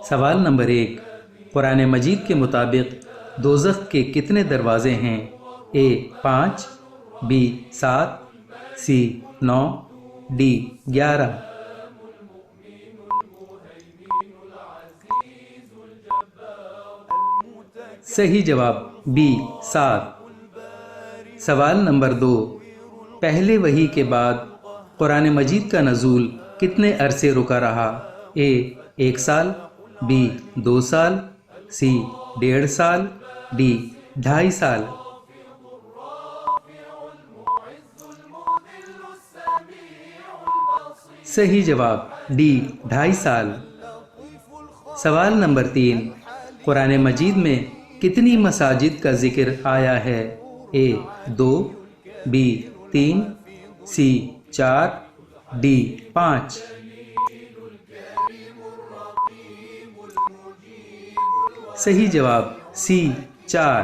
سوال نمبر 1، قرآن مجید کے مطابق دوزخ کے کتنے دروازے ہیں؟ A 5، B 7، C 9، D 11۔ صحیح جواب B 7۔ سوال نمبر 2، پہلے وحی کے بعد قرآن مجید کا نزول کتنے عرصے رکا رہا؟ A 1 سال، B 2 سال، C 1.5 سال، D 2.5 سال۔ صحیح جواب D 2.5 سال۔ سوال نمبر 3، قرآن مجید میں کتنی مساجد کا ذکر آیا ہے؟ A 2، B 3، C 4، D 5۔ صحیح جواب C 4۔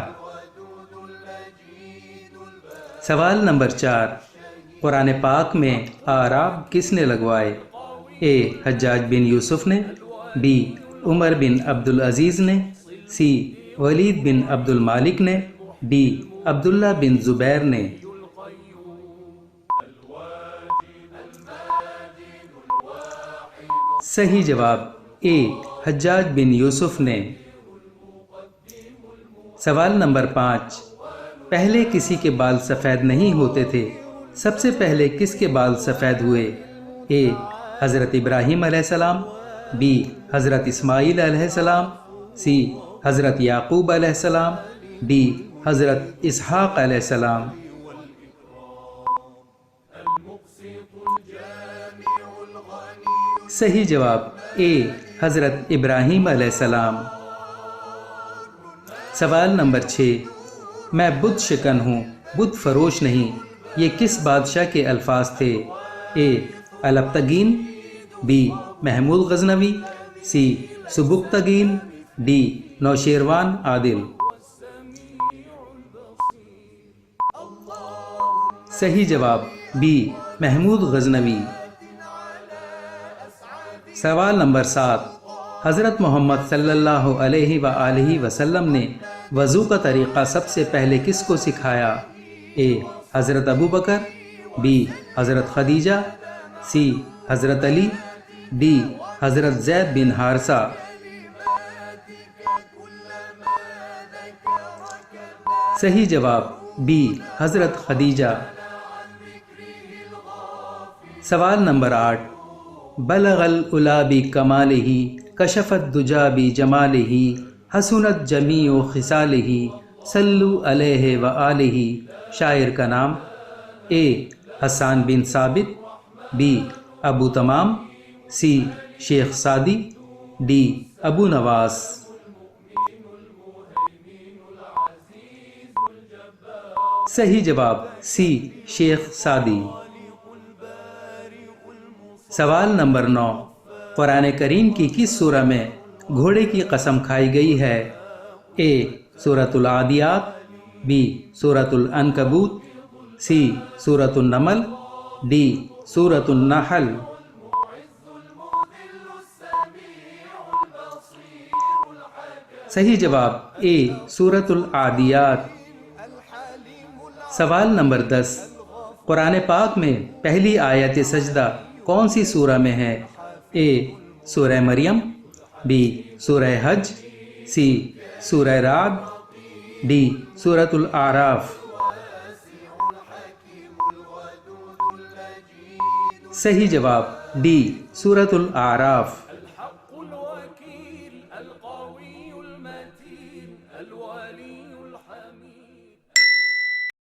سوال نمبر 4، قرآن پاک میں اعراب کس نے لگوائے؟ A حجاج بن یوسف نے، B عمر بن عبدالعزیز نے، C ولید بن عبد المالک نے، D عبداللہ بن زبیر نے۔ صحیح جواب A حجاج بن یوسف نے۔ سوال نمبر 5، پہلے کسی کے بال سفید نہیں ہوتے تھے، سب سے پہلے کس کے بال سفید ہوئے؟ A حضرت ابراہیم علیہ السلام، B حضرت اسماعیل علیہ السلام، C حضرت یعقوب علیہ السلام، D حضرت اسحاق علیہ السلام۔ صحیح جواب A حضرت ابراہیم علیہ السلام۔ سوال نمبر 6، میں بت شکن ہوں بت فروش نہیں، یہ کس بادشاہ کے الفاظ تھے؟ A البتگین، B Mahmood Ghaznavi, C Sabuktigin, D نوشیروان عادل۔ صحیح جواب B محمود غزنوی۔ سوال نمبر 7، حضرت محمد صلی اللہ علیہ وآلہ وسلم نے وضو کا طریقہ سب سے پہلے کس کو سکھایا؟ A حضرت ابو بکر، B حضرت خدیجہ، C حضرت علی، D حضرت زید بن حارثہ۔ صحیح جواب B حضرت خدیجہ۔ سوال نمبر 8، بلغ العلا بکمالہ کشف الدجی بجمالہ حسنت جمیع خصالہ صلوا علیہ وآلہ۔ شاعر کا نام؟ A حسان بن ثابت، B ابو تمام، C شیخ سعدی، D ابو نواس۔ صحیح جواب C شیخ سعدی۔ سوال نمبر 9، قرآن کریم کی کس سورہ میں گھوڑے کی قسم کھائی گئی ہے؟ A سورۃ العادیات، B سورۃ العنکبوت، C سورۃ النمل، D سورۃ النحل۔ صحیح جواب A سورۃ العادیات۔ سوال نمبر 10، قرآن پاک میں پہلی آیت سجدہ کون سی سورہ میں ہے؟ A سورہ مریم، B سورہ حج، C سورہ رعد، D سورۃ الاعراف۔ صحیح جواب D سورۃ الاعراف۔